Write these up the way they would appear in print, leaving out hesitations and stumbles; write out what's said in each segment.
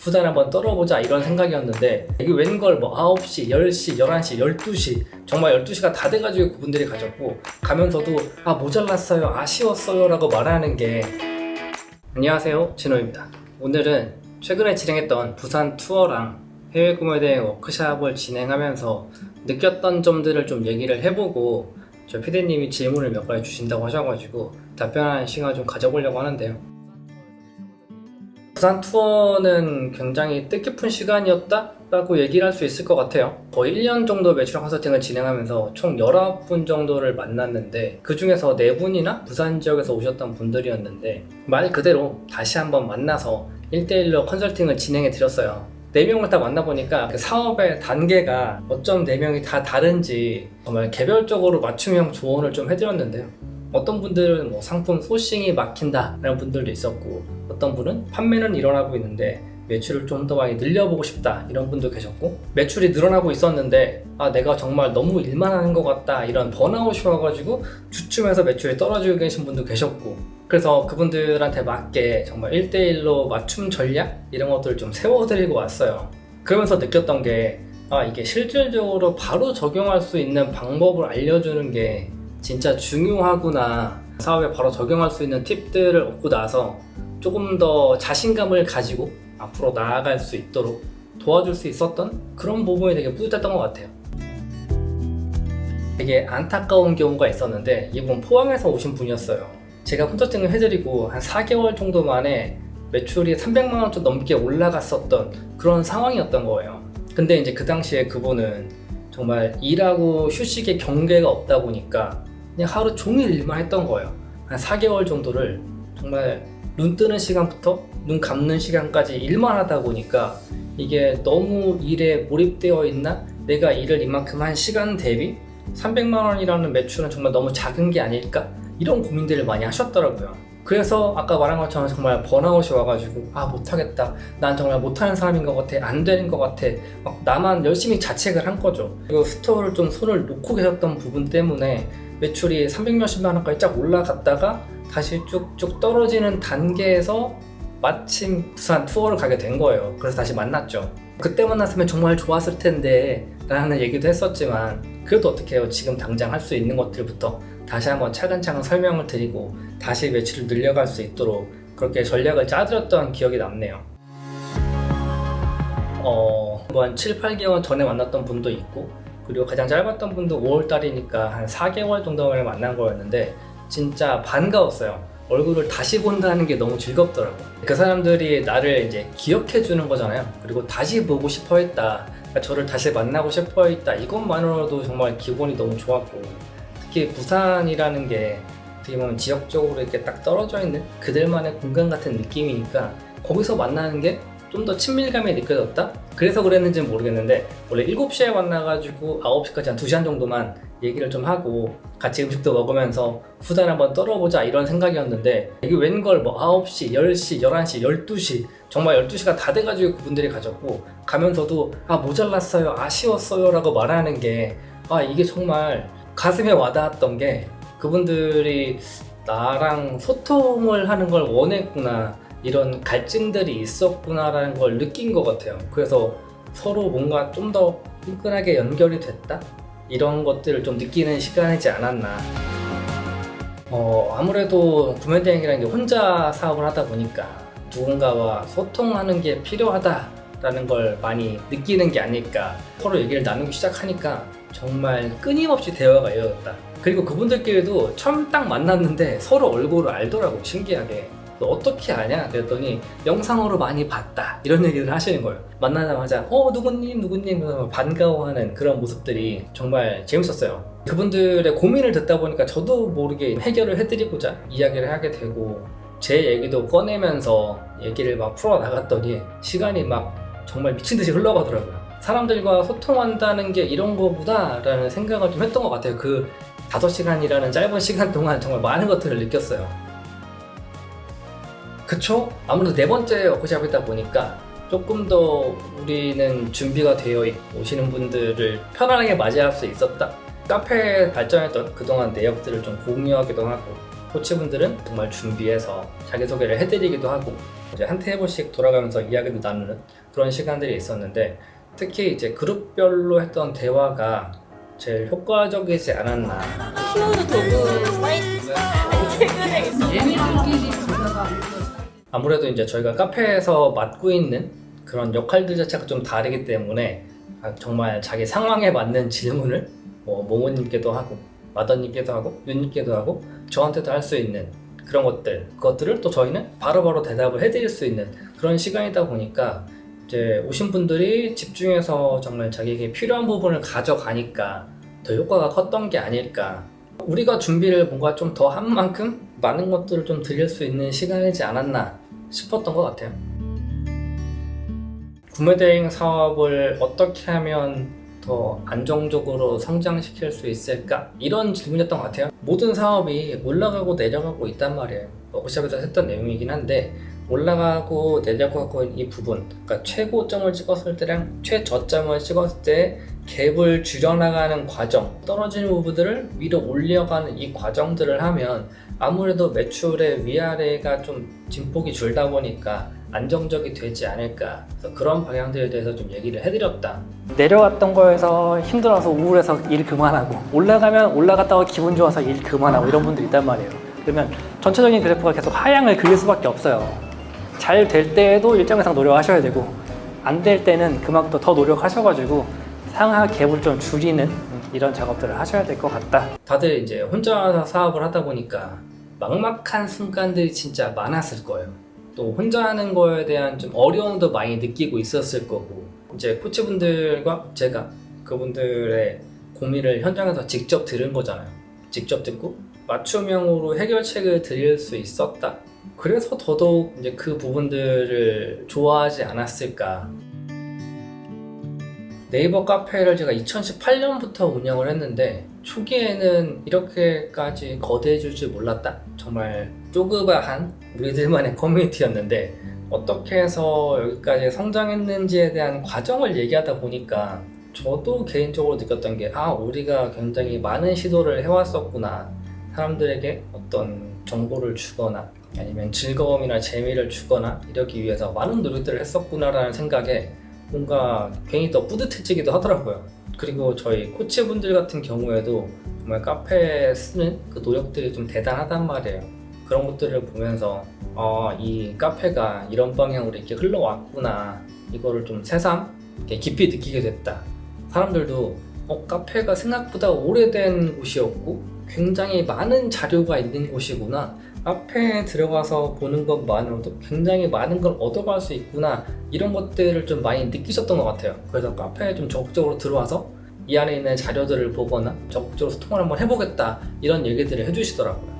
부산 한번 떨어보자 이런 생각이었는데 이게 웬걸 뭐 9시, 10시, 11시, 12시 정말 12시가 다 돼가지고 그분들이 가졌고 가면서도 모자랐어요, 아쉬웠어요 라고 말하는 게 안녕하세요, 진호입니다. 오늘은 최근에 진행했던 부산 투어랑 해외 구매에 대한 워크샵을 진행하면서 느꼈던 점들을 좀 얘기를 해보고 저 피디님이 질문을 몇 가지 주신다고 하셔가지고 답변하는 시간을 좀 가져보려고 하는데요. 부산 투어는 굉장히 뜻깊은 시간이었다 라고 얘기를 할 수 있을 것 같아요. 거의 1년 정도 매출 컨설팅을 진행하면서 총 19분 정도를 만났는데 그 중에서 4분이나 부산 지역에서 오셨던 분들이었는데 말 그대로 다시 한번 만나서 1대1로 컨설팅을 진행해 드렸어요. 4명을 다 만나보니까 그 사업의 단계가 어쩜 4명이 다 다른지 정말 개별적으로 맞춤형 조언을 좀 해드렸는데요. 어떤 분들은 뭐 상품 소싱이 막힌다 라는 분들도 있었고, 어떤 분은 판매는 일어나고 있는데 매출을 좀 더 많이 늘려보고 싶다 이런 분도 계셨고, 매출이 늘어나고 있었는데 내가 정말 너무 일만 하는 것 같다 이런 번아웃이 와가지고 주춤해서 매출이 떨어지고 계신 분도 계셨고, 그래서 그분들한테 맞게 정말 1대1로 맞춤 전략 이런 것들을 좀 세워드리고 왔어요. 그러면서 느꼈던 게 이게 실질적으로 바로 적용할 수 있는 방법을 알려주는 게 진짜 중요하구나. 사업에 바로 적용할 수 있는 팁들을 얻고 나서 조금 더 자신감을 가지고 앞으로 나아갈 수 있도록 도와줄 수 있었던 그런 부분이 되게 뿌듯했던 것 같아요. 되게 안타까운 경우가 있었는데 이분 포항에서 오신 분이었어요. 제가 컨설팅을 해드리고 한 4개월 정도 만에 매출이 300만 원 좀 넘게 올라갔었던 그런 상황이었던 거예요. 근데 이제 그 당시에 그분은 정말 일하고 휴식의 경계가 없다 보니까 그냥 하루 종일 일만 했던 거예요. 한 4개월 정도를 정말 눈 뜨는 시간부터 눈 감는 시간까지 일만 하다 보니까 이게 너무 일에 몰입되어 있나? 내가 일을 이만큼 한 시간 대비 300만 원이라는 매출은 정말 너무 작은 게 아닐까? 이런 고민들을 많이 하셨더라고요. 그래서 아까 말한 것처럼 정말 번아웃이 와가지고 못하겠다, 난 정말 못하는 사람인 것 같아, 안 되는 것 같아, 막 나만 열심히 자책을 한 거죠. 그리고 스토어를 좀 손을 놓고 계셨던 부분 때문에 매출이 300몇십만 원까지 쫙 올라갔다가 다시 쭉쭉 떨어지는 단계에서 마침 부산 투어를 가게 된 거예요. 그래서 다시 만났죠. 그때 만났으면 정말 좋았을 텐데 라는 얘기도 했었지만, 그래도 어떻게 해요. 지금 당장 할 수 있는 것들부터 다시 한번 차근차근 설명을 드리고 다시 매출을 늘려갈 수 있도록 그렇게 전략을 짜드렸던 기억이 남네요. 한 7, 8개월 전에 만났던 분도 있고, 그리고 가장 짧았던 분도 5월달이니까 한 4개월 정도 만에 만난 거였는데 진짜 반가웠어요. 얼굴을 다시 본다는 게 너무 즐겁더라고요. 그 사람들이 나를 이제 기억해 주는 거잖아요. 그리고 다시 보고 싶어 했다, 저를 다시 만나고 싶어 했다, 이것만으로도 정말 기분이 너무 좋았고, 특히 부산이라는 게 어떻게 보면 지역적으로 이렇게 딱 떨어져 있는 그들만의 공간 같은 느낌이니까 거기서 만나는 게 좀 더 친밀감이 느껴졌다? 그래서 그랬는지는 모르겠는데 원래 7시에 만나가지고 9시까지 한 2시간 정도만 얘기를 좀 하고 같이 음식도 먹으면서 부산 한번 떨어보자 이런 생각이었는데 이게 웬걸 뭐 9시, 10시, 11시, 12시 정말 12시가 다 돼가지고 그분들이 가졌고 가면서도 모자랐어요, 아쉬웠어요 라고 말하는 게 이게 정말 가슴에 와닿았던 게 그분들이 나랑 소통을 하는 걸 원했구나, 이런 갈증들이 있었구나라는 걸 느낀 것 같아요. 그래서 서로 뭔가 좀 더 끈끈하게 연결이 됐다? 이런 것들을 좀 느끼는 시간이지 않았나. 아무래도 구매대행이라는 게 혼자 사업을 하다 보니까 누군가와 소통하는 게 필요하다라는 걸 많이 느끼는 게 아닐까. 서로 얘기를 나누기 시작하니까 정말 끊임없이 대화가 이어졌다. 그리고 그분들끼리도 처음 딱 만났는데 서로 얼굴을 알더라고, 신기하게. 너 어떻게 아냐? 그랬더니 영상으로 많이 봤다 이런 얘기를 하시는 거예요. 만나자마자 누구님 반가워하는 그런 모습들이 정말 재밌었어요. 그분들의 고민을 듣다 보니까 저도 모르게 해결을 해드리고자 이야기를 하게 되고, 제 얘기도 꺼내면서 얘기를 막 풀어나갔더니 시간이 막 정말 미친듯이 흘러가더라고요. 사람들과 소통한다는 게 이런 거구나 라는 생각을 좀 했던 것 같아요. 그 5시간이라는 짧은 시간 동안 정말 많은 것들을 느꼈어요. 그쵸? 아무래도 4번째 워크숍이다 보니까 조금 더 우리는 준비가 되어 있고 오시는 분들을 편안하게 맞이할 수 있었다. 카페에 발전했던 그동안 내역들을 좀 공유하기도 하고, 코치분들은 정말 준비해서 자기소개를 해드리기도 하고 이제 한 테이블씩 돌아가면서 이야기도 나누는 그런 시간들이 있었는데, 특히 이제 그룹별로 했던 대화가 제일 효과적이지 않았나. 키워드 도구 사이트 최근에 있었어요. 아무래도 이제 저희가 카페에서 맡고 있는 그런 역할들 자체가 좀 다르기 때문에 정말 자기 상황에 맞는 질문을 모모님께도 하고 마더님께도 하고 윤님께도 하고 저한테도 할 수 있는 그런 그것들을 또 저희는 바로바로 대답을 해드릴 수 있는 그런 시간이다 보니까 이제 오신 분들이 집중해서 정말 자기에게 필요한 부분을 가져가니까 더 효과가 컸던 게 아닐까. 우리가 준비를 뭔가 좀 더 한 만큼 많은 것들을 좀 드릴 수 있는 시간이지 않았나 싶었던 것 같아요. 구매대행 사업을 어떻게 하면 더 안정적으로 성장시킬 수 있을까? 이런 질문이었던 것 같아요. 모든 사업이 올라가고 내려가고 있단 말이에요. 워크숍에서 했던 내용이긴 한데, 올라가고 내려가고 이 부분, 그러니까 최고점을 찍었을 때랑 최저점을 찍었을 때 갭을 줄여나가는 과정, 떨어지는 부분들을 위로 올려가는 이 과정들을 하면 아무래도 매출의 위아래가 좀 진폭이 줄다 보니까 안정적이 되지 않을까. 그래서 그런 방향들에 대해서 좀 얘기를 해드렸다. 내려갔던 거에서 힘들어서 우울해서 일 그만하고, 올라가면 올라갔다가 기분 좋아서 일 그만하고, 이런 분들이 있단 말이에요. 그러면 전체적인 그래프가 계속 하향을 그릴 수밖에 없어요. 잘 될 때에도 일정 이상 노력하셔야 되고, 안 될 때는 그만큼 더 노력하셔가지고 상하 갭을 좀 줄이는 이런 작업들을 하셔야 될 것 같다. 다들 이제 혼자 사업을 하다 보니까 막막한 순간들이 진짜 많았을 거예요. 또 혼자 하는 거에 대한 좀 어려움도 많이 느끼고 있었을 거고, 이제 코치분들과 제가 그분들의 고민을 현장에서 직접 들은 거잖아요. 직접 듣고 맞춤형으로 해결책을 드릴 수 있었다. 그래서 더더욱 이제 그 부분들을 좋아하지 않았을까. 네이버 카페를 제가 2018년부터 운영을 했는데, 초기에는 이렇게까지 거대해질 줄 몰랐다. 정말 조그마한 우리들만의 커뮤니티였는데, 어떻게 해서 여기까지 성장했는지에 대한 과정을 얘기하다 보니까 저도 개인적으로 느꼈던 게, 우리가 굉장히 많은 시도를 해왔었구나. 사람들에게 어떤 정보를 주거나 아니면 즐거움이나 재미를 주거나 이러기 위해서 많은 노력들을 했었구나라는 생각에 뭔가 괜히 더 뿌듯해지기도 하더라고요. 그리고 저희 코치분들 같은 경우에도 정말 카페에 쓰는 그 노력들이 좀 대단하단 말이에요. 그런 것들을 보면서 이 카페가 이런 방향으로 이렇게 흘러왔구나, 이거를 좀 새삼 이렇게 깊이 느끼게 됐다. 사람들도 카페가 생각보다 오래된 곳이었고 굉장히 많은 자료가 있는 곳이구나, 카페에 들어가서 보는 것만으로도 굉장히 많은 걸 얻어갈 수 있구나, 이런 것들을 좀 많이 느끼셨던 것 같아요. 그래서 카페에 좀 적극적으로 들어와서 이 안에 있는 자료들을 보거나 적극적으로 소통을 한번 해보겠다, 이런 얘기들을 해주시더라고요.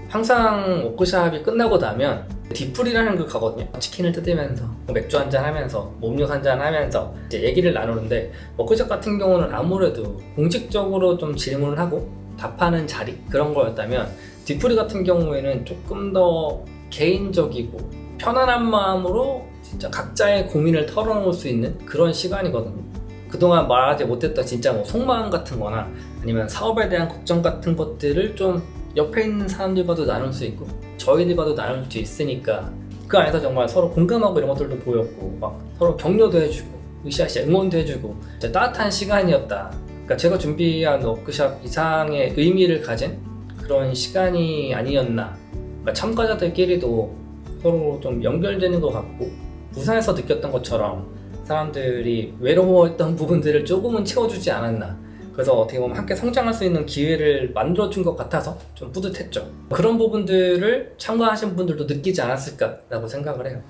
항상 워크숍이 끝나고 나면 디풀이라는 걸 가거든요. 치킨을 뜯으면서 맥주 한잔 하면서 음료 한잔 하면서 이제 얘기를 나누는데, 워크숍 같은 경우는 아무래도 공식적으로 좀 질문을 하고 답하는 자리, 그런 거였다면 디풀이 같은 경우에는 조금 더 개인적이고 편안한 마음으로 진짜 각자의 고민을 털어놓을 수 있는 그런 시간이거든요. 그동안 말하지 못했던 진짜 속마음 같은 거나 아니면 사업에 대한 걱정 같은 것들을 좀 옆에 있는 사람들과도 나눌 수 있고 저희들과도 나눌 수 있으니까, 그 안에서 정말 서로 공감하고 이런 것들도 보였고, 막 서로 격려도 해주고 으쌰으쌰 응원도 해주고 진짜 따뜻한 시간이었다. 그러니까 제가 준비한 워크숍 이상의 의미를 가진 그런 시간이 아니었나. 그러니까 참가자들끼리도 서로 좀 연결되는 것 같고, 부산에서 느꼈던 것처럼 사람들이 외로워했던 부분들을 조금은 채워주지 않았나. 그래서 어떻게 보면 함께 성장할 수 있는 기회를 만들어준 것 같아서 좀 뿌듯했죠. 그런 부분들을 참가하신 분들도 느끼지 않았을까라고 생각을 해요.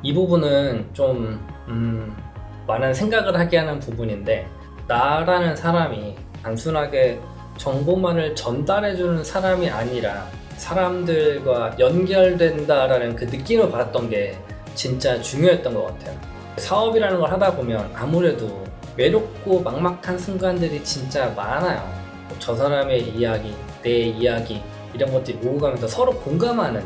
이 부분은 좀 많은 생각을 하게 하는 부분인데, 나라는 사람이 단순하게 정보만을 전달해주는 사람이 아니라 사람들과 연결된다라는 그 느낌을 받았던 게 진짜 중요했던 것 같아요. 사업이라는 걸 하다 보면 아무래도 외롭고 막막한 순간들이 진짜 많아요. 저 사람의 이야기, 내 이야기, 이런 것들이 오고 가면서 서로 공감하는,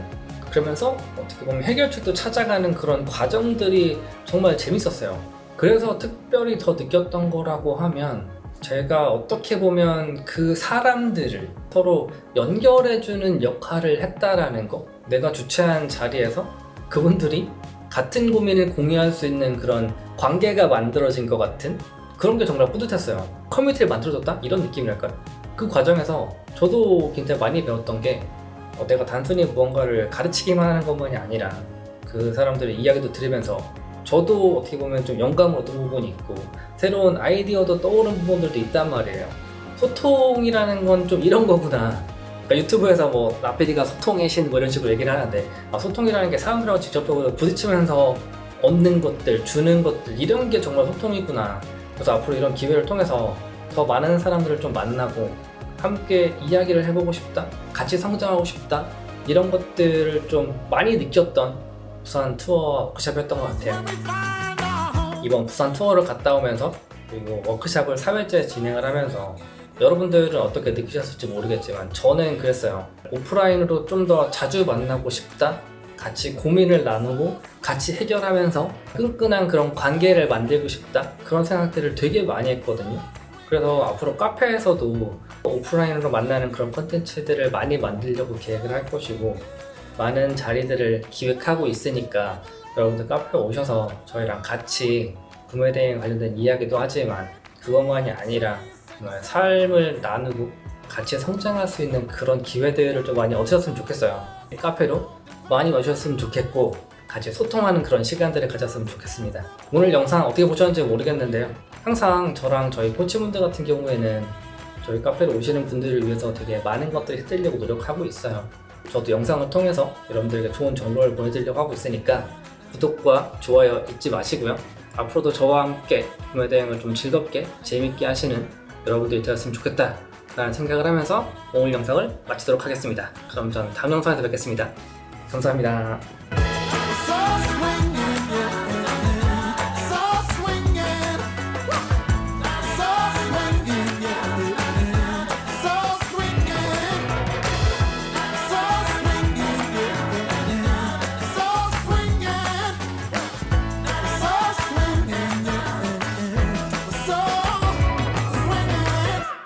그러면서 어떻게 보면 해결책도 찾아가는 그런 과정들이 정말 재밌었어요. 그래서 특별히 더 느꼈던 거라고 하면 제가 어떻게 보면 그 사람들을 서로 연결해주는 역할을 했다라는 거, 내가 주최한 자리에서 그분들이 같은 고민을 공유할 수 있는 그런 관계가 만들어진 것 같은 그런 게 정말 뿌듯했어요. 커뮤니티를 만들어줬다? 이런 느낌이랄까요? 그 과정에서 저도 굉장히 많이 배웠던 게 내가 단순히 무언가를 가르치기만 하는 것만이 아니라 그 사람들의 이야기도 들으면서 저도 어떻게 보면 좀 영감을 얻은 부분이 있고 새로운 아이디어도 떠오른 부분들도 있단 말이에요. 소통이라는 건 좀 이런 거구나. 그러니까 유튜브에서 뭐 나PD가 소통의 신 뭐 이런 식으로 얘기를 하는데 소통이라는 게 사람들하고 직접적으로 부딪히면서 얻는 것들, 주는 것들 이런 게 정말 소통이구나. 그래서 앞으로 이런 기회를 통해서 더 많은 사람들을 좀 만나고 함께 이야기를 해보고 싶다, 같이 성장하고 싶다 이런 것들을 좀 많이 느꼈던 부산 투어 워크숍이었던 것 같아요. 이번 부산 투어를 갔다 오면서 그리고 워크숍을 4회째 진행을 하면서 여러분들은 어떻게 느끼셨을지 모르겠지만 저는 그랬어요. 오프라인으로 좀 더 자주 만나고 싶다, 같이 고민을 나누고 같이 해결하면서 끈끈한 그런 관계를 만들고 싶다 그런 생각들을 되게 많이 했거든요. 그래서 앞으로 카페에서도 오프라인으로 만나는 그런 콘텐츠들을 많이 만들려고 계획을 할 것이고 많은 자리들을 기획하고 있으니까 여러분들 카페에 오셔서 저희랑 같이 구매 대행 관련된 이야기도 하지만 그것만이 아니라 정말 삶을 나누고 같이 성장할 수 있는 그런 기회들을 좀 많이 얻으셨으면 좋겠어요. 카페로 많이 와주셨으면 좋겠고 같이 소통하는 그런 시간들을 가졌으면 좋겠습니다. 오늘 영상 어떻게 보셨는지 모르겠는데요. 항상 저랑 저희 코치분들 같은 경우에는 저희 카페로 오시는 분들을 위해서 되게 많은 것들을 해드리려고 노력하고 있어요. 저도 영상을 통해서 여러분들에게 좋은 정보를 보내드리려고 하고 있으니까 구독과 좋아요 잊지 마시고요. 앞으로도 저와 함께 구매 대행을 좀 즐겁게 재밌게 하시는 여러분들이 되었으면 좋겠다 라는 생각을 하면서 오늘 영상을 마치도록 하겠습니다. 그럼 전 다음 영상에서 뵙겠습니다. 감사합니다.